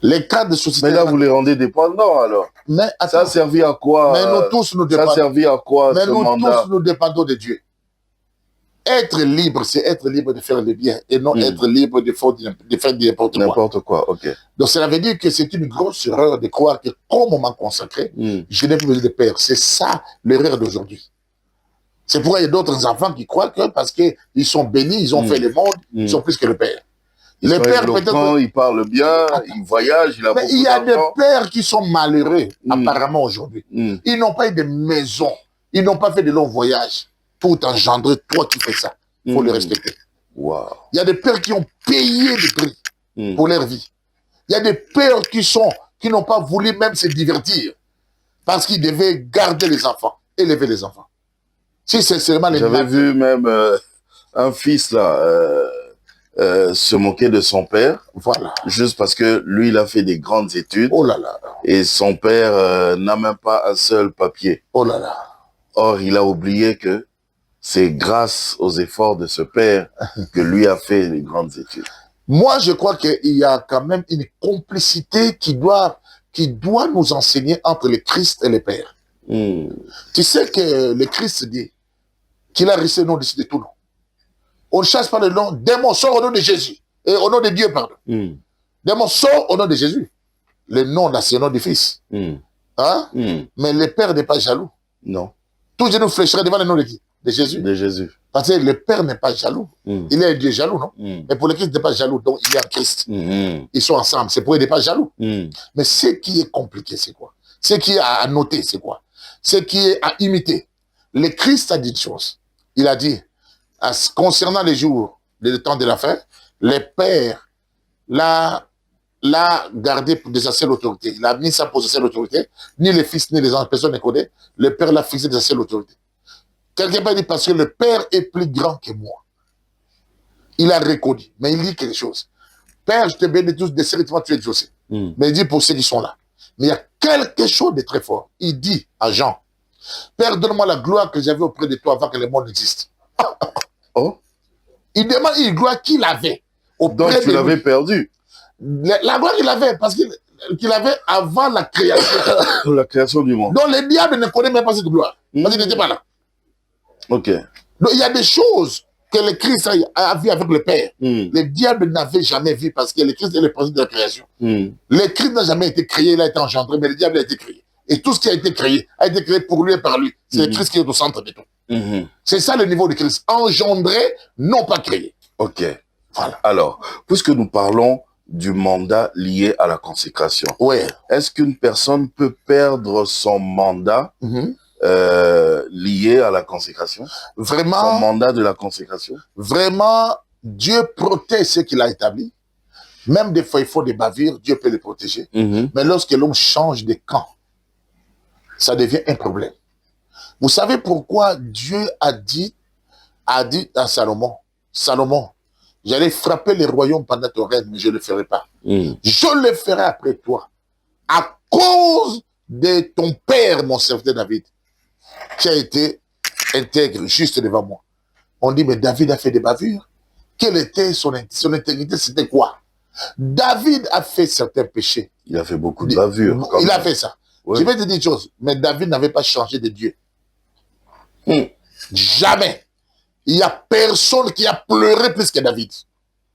Les cadres de société... Mais là, vous les rendez dépendants, alors. Mais ça a servi à quoi? Mais nous tous, nous dépendons. Ça a servi à quoi, ce mandat? Mais nous tous, nous dépendons de Dieu. Être libre, c'est être libre de faire le bien et non être libre de faire n'importe quoi. N'importe quoi, ok. Donc, cela veut dire que c'est une grosse erreur de croire que comme on m'a consacré, je n'ai plus besoin de père. C'est ça l'erreur d'aujourd'hui. C'est pourquoi il y a d'autres enfants qui croient que parce qu'ils sont bénis, ils ont fait le monde, ils sont plus que le père. Les pères, peut-être... Il parle bien, il voyage, il a beaucoup d'argent. Mais il y a des pères qui sont malheureux, apparemment, aujourd'hui. Ils n'ont pas eu de maison. Ils n'ont pas fait de longs voyages pour t'engendrer, toi qui fais ça. Il faut le respecter. Wow. Il y a des pères qui ont payé des prix pour leur vie. Il y a des pères qui n'ont pas voulu même se divertir parce qu'ils devaient garder les enfants, élever les enfants. Si c'est seulement les... J'avais vu même un fils là se moquer de son père, voilà, juste parce que lui il a fait des grandes études. Oh là là. Et son père n'a même pas un seul papier. Oh là là. Or il a oublié que c'est grâce aux efforts de ce père que lui a fait les grandes études. Moi, je crois qu'il y a quand même une complicité qui doit nous enseigner entre le Christ et le Père. Tu sais que le Christ dit qu'il a reçu le nom de tout nom. On ne chasse pas le nom. Démon sort au nom de Jésus. Et au nom de Dieu, pardon. Démon sort au nom de Jésus. Le nom, là, c'est le nom du Fils. Hein? Mais le Père n'est pas jaloux. Non. Tout genou fléchirait devant le nom de qui? De Jésus. De Jésus. Parce que le Père n'est pas jaloux. Il est un Dieu jaloux, non? Mais pour le Christ, il n'est pas jaloux. Donc, il est en Christ. Ils sont ensemble. C'est pour il n'est pas jaloux. Mais ce qui est compliqué, c'est quoi? Ce qui est à noter, c'est quoi? Ce qui est à imiter. Le Christ a dit une chose. Il a dit, concernant les jours, le temps de la fin, le Père l'a gardé pour exercer l'autorité. Il a mis ça pour exercer l'autorité. Ni les fils, ni les enfants, personne ne connaît. Le Père l'a fixé d'exercer l'autorité. Quelqu'un peut dire parce que le Père est plus grand que moi. Il a reconnu. Mais il dit quelque chose. Père, je te bénis tous, définitivement tu es exaucé. Mais il dit pour ceux qui sont là. Mais il y a quelque chose de très fort. Il dit à Jean, Père, donne-moi la gloire que j'avais auprès de toi avant que le monde existe. Oh. Il demande une gloire qu'il avait. Donc tu l'avais perdu. La gloire qu'il avait, parce qu'il avait avant la création. La création du monde. Donc le diable ne connaît même pas cette gloire. Parce qu'il n'était pas là. Ok. Donc il y a des choses que le Christ a vu avec le Père. Le diable n'avait jamais vu parce que le Christ est le principe de la création. Le Christ n'a jamais été créé, il a été engendré, mais le diable a été créé. Et tout ce qui a été créé pour lui et par lui. C'est le Christ qui est au centre de tout. C'est ça le niveau du Christ. Engendré, non pas créé. Ok. Voilà. Alors, puisque nous parlons du mandat lié à la consécration, est-ce qu'une personne peut perdre son mandat lié à la consécration? Vraiment. Son mandat de la consécration? Vraiment, Dieu protège ce qu'il a établi. Même des fois, il faut des bavures, Dieu peut les protéger. Mais lorsque l'homme change de camp, ça devient un problème. Vous savez pourquoi Dieu a dit à Salomon, Salomon, j'allais frapper les royaumes pendant ton règne, mais je ne le ferai pas. Je le ferai après toi. À cause de ton père, mon serviteur David, qui a été intègre, juste devant moi. On dit, mais David a fait des bavures. Quelle était son intégrité? C'était quoi? David a fait certains péchés. Il a fait beaucoup de bavures. Il a fait ça. Je vais te dire une chose, mais David n'avait pas changé de Dieu. Jamais. Il n'y a personne qui a pleuré plus que David.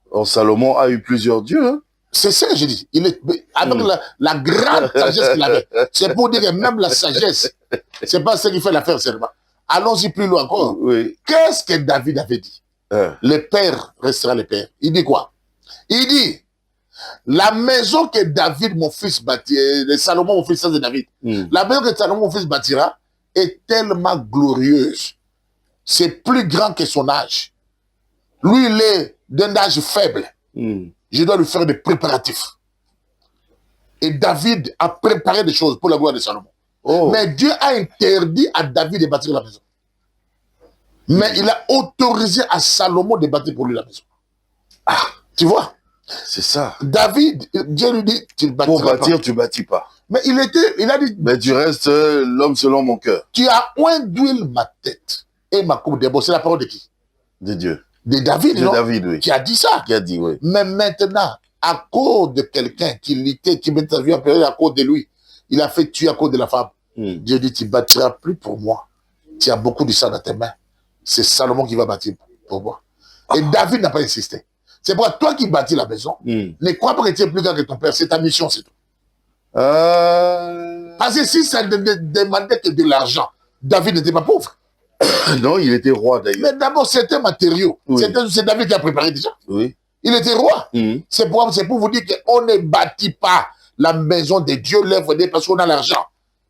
Oh, Salomon a eu plusieurs dieux. Hein? C'est ça que je dis. Il est, avec la grande sagesse qu'il avait. C'est pour dire que même la sagesse, c'est pas ce qui fait l'affaire seulement. Allons-y plus loin encore. Qu'est-ce que David avait dit? Le père restera le père. Il dit quoi? Il dit, la maison que David, mon fils, bâtira, Salomon, mon fils, ça c'est David. La maison que Salomon, mon fils, bâtira est tellement glorieuse. C'est plus grand que son âge. Lui, il est d'un âge faible. Je dois lui faire des préparatifs. Et David a préparé des choses pour la gloire de Salomon. Mais Dieu a interdit à David de bâtir la maison. Mais il a autorisé à Salomon de bâtir pour lui la maison. Ah, tu vois? C'est ça. David, Dieu lui dit, tu ne bâtiras pas. Pour bâtir, tu ne bâtis pas. Mais il a dit, mais tu restes l'homme selon mon cœur. Tu as oint d'huile ma tête et ma coupe de bois. C'est la parole de qui? De Dieu. De David, de non? David, oui. Qui a dit ça. Qui a dit, oui. Mais maintenant, à cause de quelqu'un qui luttait, qui met sa vie en péril à cause de lui, il a fait tuer à cause de la femme. Dieu dit, tu ne bâtiras plus pour moi. Tu as beaucoup de sang dans tes mains. C'est Salomon qui va bâtir pour moi. Et David n'a pas insisté. C'est pour toi qui bâtis la maison. Ne crois pas que tu es plus grand que ton père. C'est ta mission, c'est tout. Parce que si ça ne demandait que de l'argent, David n'était pas pauvre. Non, il était roi d'ailleurs. Mais d'abord, c'était matériaux. C'est David qui a préparé déjà. Oui. Il était roi. C'est pour vous dire qu'on ne bâtit pas la maison de Dieu, l'œuvre de Dieu, parce qu'on a l'argent.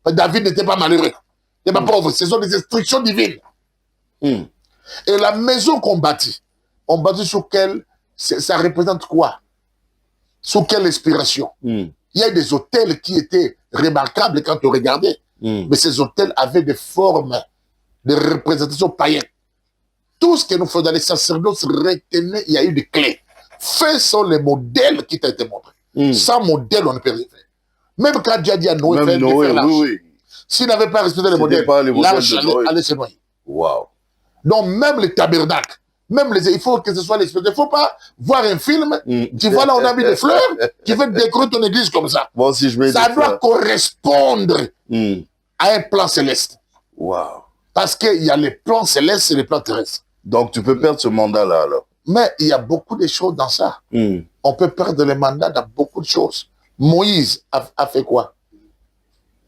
David n'était pas malheureux. Il n'est pas pauvre. Ce sont des instructions divines. Et la maison qu'on bâtit, on bâtit sur quelle... Ça représente quoi? Sous quelle inspiration? Il y a des hôtels qui étaient remarquables quand on regardait. Mais ces hôtels avaient des formes de représentation païenne. Tout ce que nous faisons dans les sacerdoces retenaient, il y a eu des clés. Faits sont les modèles qui t'ont été montrés. Sans modèle, on ne peut rien faire. Même quand Dieu a dit à Noé, faire l'arche. S'il n'avait pas respecté les modèles, l'arche allait se noyer. Wow. Donc même les tabernacles, même les, il faut que ce soit l'esprit. Il ne faut pas voir un film, tu vois là on a mis des fleurs, tu veux décorer ton église comme ça. Bon, si je mets ça doit correspondre à un plan céleste. Wow. Parce qu'il y a les plans célestes et les plans terrestres. Donc tu peux perdre ce mandat-là alors. Mais il y a beaucoup de choses dans ça. On peut perdre le mandat dans beaucoup de choses. Moïse a fait quoi?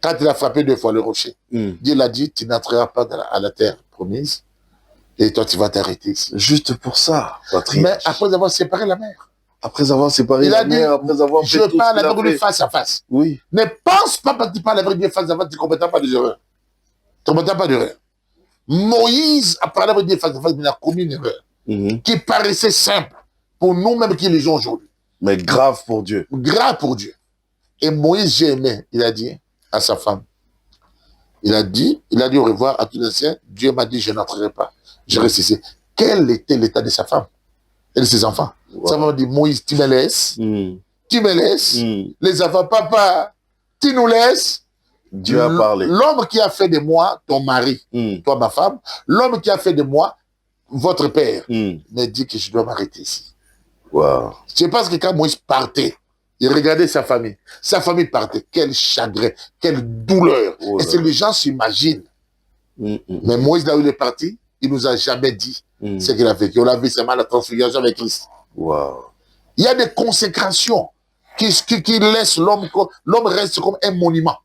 Quand il a frappé 2 fois le rocher, Dieu l'a dit, tu n'entreras pas à la terre promise. Et toi, tu vas t'arrêter ici. Juste pour ça, Patrick. Mais après avoir séparé la mer. Après avoir séparé la mer, après avoir fait tout ce qu'il a fait. Je parle avec lui face à face. Oui. Ne pense pas parce que tu parles avec Dieu face à face, tu ne commets pas d'erreur. Tu ne commets pas d'erreur. Moïse a parlé avec Dieu face à face, mais il a commis une erreur qui paraissait simple pour nous-mêmes qui lisons aujourd'hui. Mais grave pour Dieu. Grave pour Dieu. Et Moïse, j'ai aimé, il a dit à sa femme, il a dit au revoir à tous les anciens, Dieu m'a dit, je n'entrerai pas. Je reste ici. Quel était l'état de sa femme et de ses enfants? Sa femme a dit, Moïse, tu me laisses. Tu me laisses. Les enfants, papa, tu nous laisses. Dieu a parlé. L'homme qui a fait de moi ton mari, toi ma femme, l'homme qui a fait de moi votre père, me dit que je dois m'arrêter ici. Wow. Je pense que quand Moïse partait, il regardait sa famille partait. Quel chagrin, quelle douleur. Et c'est les gens s'imaginent. Mais Moïse, là où il est parti, il ne nous a jamais dit ce qu'il a vécu. On a vu seulement la transfiguration avec Christ. Wow. Il y a des consécrations qui laissent l'homme. L'homme reste comme un monument.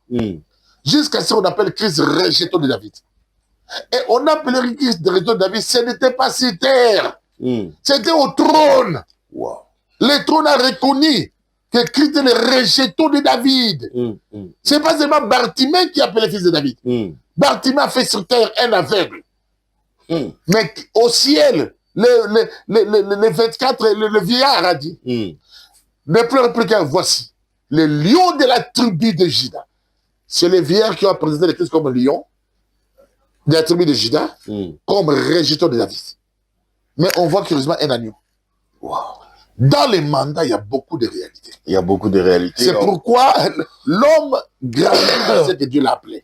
Jusqu'à ce qu'on appelle Christ rejeton de David. Et on appelait Christ rejeton de David, ce n'était pas sur terre. C'était au trône. Wow. Le trône a reconnu que Christ est le rejeton de David. Ce n'est pas seulement Bartimée qui appelait le fils de David. Bartimée a fait sur terre un aveugle. Mais au ciel, le 24, le vieillard a dit, ne pleure plus car voici, le lion de la tribu de Juda. C'est les vieillards qui ont présenté le Christ comme lion de la tribu de Juda, comme rejeton de David. Mais on voit curieusement un agneau. Wow. Dans les mandats, il y a beaucoup de réalités. Il y a beaucoup de réalités. C'est pourquoi l'homme grandit dans ce que Dieu l'a appelé.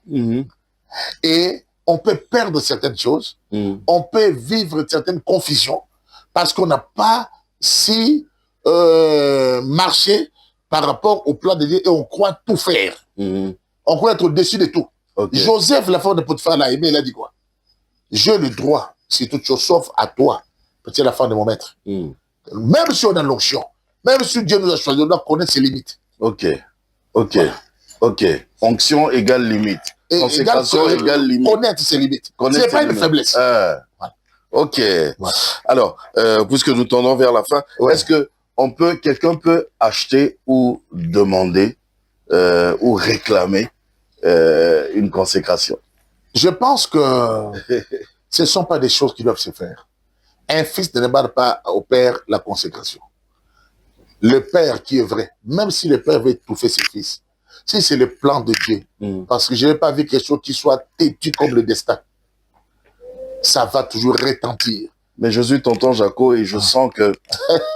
Et on peut perdre certaines choses, on peut vivre certaines confusions, parce qu'on n'a pas si marché par rapport au plan de Dieu et on croit tout faire. On croit être au-dessus de tout. Joseph, la femme de Potiphar, l'a aimé, il a dit quoi? J'ai le droit, si toute chose sauf à toi, parce que la femme de mon maître. Même si on a l'onction, même si Dieu nous a choisi, on doit connaître ses limites. Onction égale limite. Consécration égale limite. Connaître ses limites. C'est pas une faiblesse. Voilà. Ok. Voilà. Alors, puisque nous tendons vers la fin, est-ce que quelqu'un peut acheter ou demander ou réclamer une consécration? Je pense que ce ne sont pas des choses qui doivent se faire. Un fils ne demande pas au père la consécration. Le père qui est vrai, même si le père veut étouffer ses fils, si c'est le plan de Dieu, parce que je n'ai pas vu quelque chose qui soit têtu comme le destin, ça va toujours retentir. Mais je suis tonton Jaco et je sens que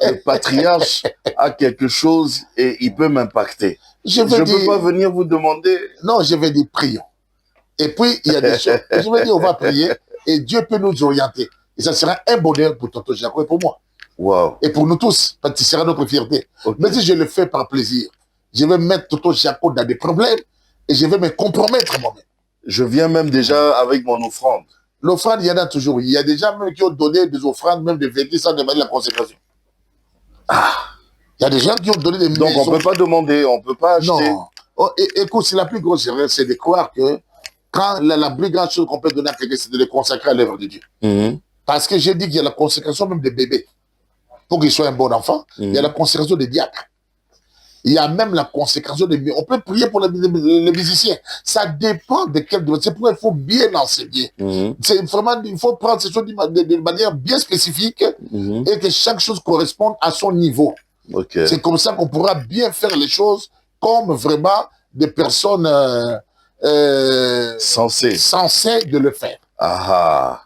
le patriarche a quelque chose et il peut m'impacter. Je ne peux pas venir vous demander... Non, je vais dire prions. Et puis, il y a des choses. Je vais dire, on va prier et Dieu peut nous orienter. Et ça sera un bonheur pour tonton Jaco et pour moi. Wow. Et pour nous tous, parce que ce sera notre fierté. Mais si je le fais par plaisir, je vais mettre tonton Jaco dans des problèmes et je vais me compromettre moi-même. Je viens même déjà avec mon offrande. L'offrande, il y en a toujours. Il y a des gens même qui ont donné des offrandes, même des véhicules sans demander la consécration. Il y a des gens qui ont donné des Donc on ne peut pas demander, on ne peut pas acheter. Non. Oh, écoute, c'est la plus grosse erreur, c'est de croire que quand la plus grande chose qu'on peut donner à quelqu'un, c'est de le consacrer à l'œuvre de Dieu. Parce que j'ai dit qu'il y a la consécration même des bébés. pour qu'il soit un bon enfant, il y a la consécration des diacres. Il y a même la consécration des... On peut prier pour les musiciens. Ça dépend de quel... C'est pourquoi il faut bien enseigner. C'est vraiment... Il faut prendre ces choses de manière bien spécifique et que chaque chose corresponde à son niveau. C'est comme ça qu'on pourra bien faire les choses comme vraiment des personnes censées de le faire.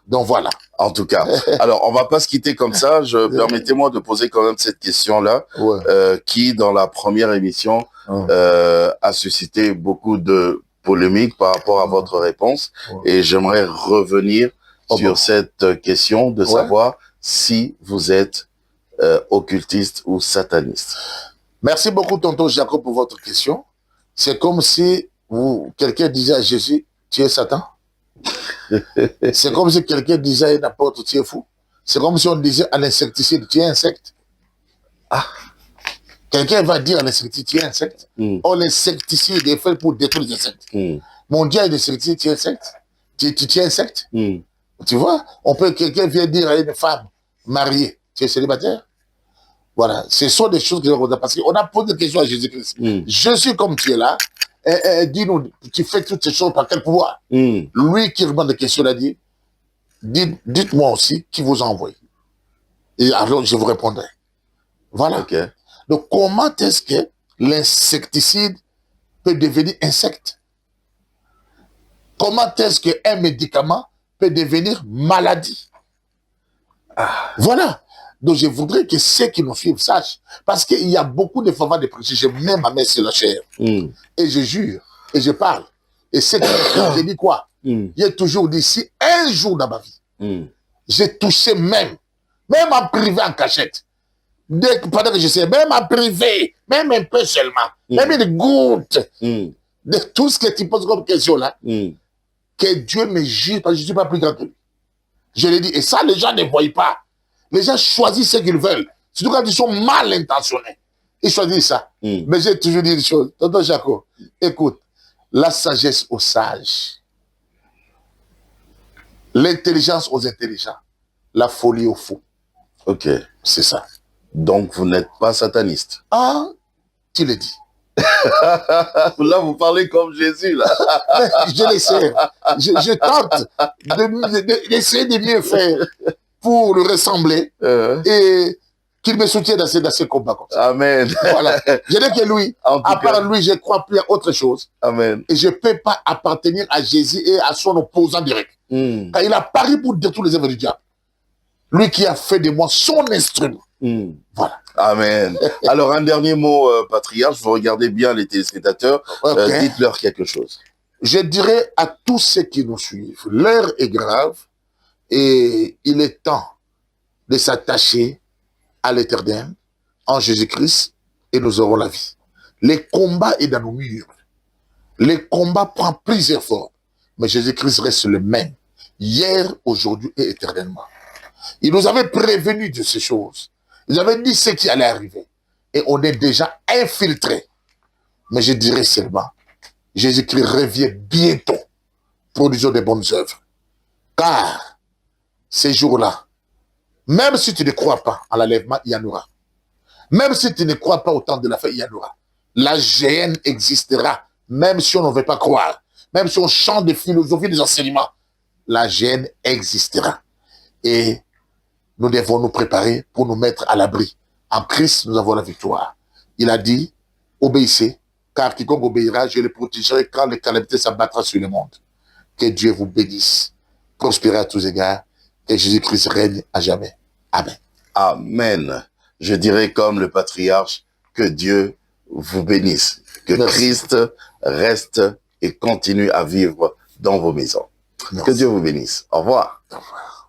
Donc voilà. En tout cas. Alors, on va pas se quitter comme ça. Permettez-moi de poser quand même cette question-là, qui, dans la première émission, a suscité beaucoup de polémiques par rapport à votre réponse. Et j'aimerais revenir sur cette question de savoir si vous êtes occultiste ou sataniste. Merci beaucoup, tonton Jacob, pour votre question. C'est comme si quelqu'un disait à Jésus, tu es Satan. C'est comme si quelqu'un disait à n'importe tu es fou. C'est comme si on disait à l'insecticide, tu es insecte. Quelqu'un va dire à l'insecticide, tu es insecte. Oh, l'insecticide est fait pour détruire les insectes. Mon Dieu, l'insecticide, tu es insecte. Tu es insecte. Tu vois, quelqu'un vient dire à une femme mariée, tu es célibataire. Voilà, ce sont des choses que parce qu'on a posé des questions à Jésus-Christ. Je suis comme tu es là. Dis-nous, tu fais toutes ces choses par quel pouvoir? Lui qui demande des questions, il a dit, dites-moi aussi qui vous a envoyé. Et alors je vous répondrai. Voilà. Donc comment est-ce que l'insecticide peut devenir insecte? Comment est-ce qu'un médicament peut devenir maladie? Voilà. Donc je voudrais que ceux qui nous suivent sachent, parce qu'il y a beaucoup de formats de prêcher, j'ai même ma main sur la chair, et je jure, et je parle, et c'est que je dis quoi? J'ai toujours dit, si un jour dans ma vie, j'ai touché même en privé, en cachette, pendant que je sais, même en privé, même un peu seulement, même une goutte, de tout ce que tu poses comme question là, que Dieu me juge, parce que je ne suis pas plus grand que lui. Je l'ai dit, et ça les gens ne voient pas. Les gens choisissent ce qu'ils veulent. Surtout quand ils sont mal intentionnés. Ils choisissent ça. Mais j'ai toujours dit une chose. Tonton Jaco, écoute, la sagesse aux sages, l'intelligence aux intelligents, la folie aux fous. C'est ça. Donc, vous n'êtes pas sataniste. Tu le dis. Là, vous parlez comme Jésus, là. Je l'essaie. Je tente d'essayer de mieux faire pour le ressembler et qu'il me soutienne dans ces combats. Amen. Voilà. Je dis que lui, à part lui, je crois plus à autre chose. Amen. Et je ne peux pas appartenir à Jésus et à son opposant direct. Car il a pari pour détruire les œuvres du diable. Lui qui a fait de moi son instrument. Voilà. Amen. Alors, un dernier mot, patriarche, vous regardez bien les téléspectateurs, dites-leur quelque chose. Je dirais à tous ceux qui nous suivent, l'heure est grave et il est temps de s'attacher à l'Éternel en Jésus-Christ et nous aurons la vie. Le combat est dans nos murs. Le combat prend plusieurs formes, mais Jésus-Christ reste le même, hier, aujourd'hui et éternellement. Il nous avait prévenu de ces choses. Il avait dit ce qui allait arriver. Et on est déjà infiltré. Mais je dirais seulement, Jésus-Christ revient bientôt, produisant de bonnes œuvres. Car, ces jours-là, même si tu ne crois pas en l'enlèvement, il y en aura. Même si tu ne crois pas au temps de la fin, il y en aura. La géhenne existera, même si on ne veut pas croire. Même si on chante des philosophies, des enseignements, la géhenne existera. Et nous devons nous préparer pour nous mettre à l'abri. En Christ, nous avons la victoire. Il a dit, obéissez, car quiconque obéira, je le protégerai quand les calamités s'abattra sur le monde. Que Dieu vous bénisse, prospérez à tous égards, et Jésus-Christ règne à jamais. Amen. Amen. Je dirais comme le patriarche, que Dieu vous bénisse. Que Christ reste et continue à vivre dans vos maisons. Que Dieu vous bénisse. Au revoir. Au revoir.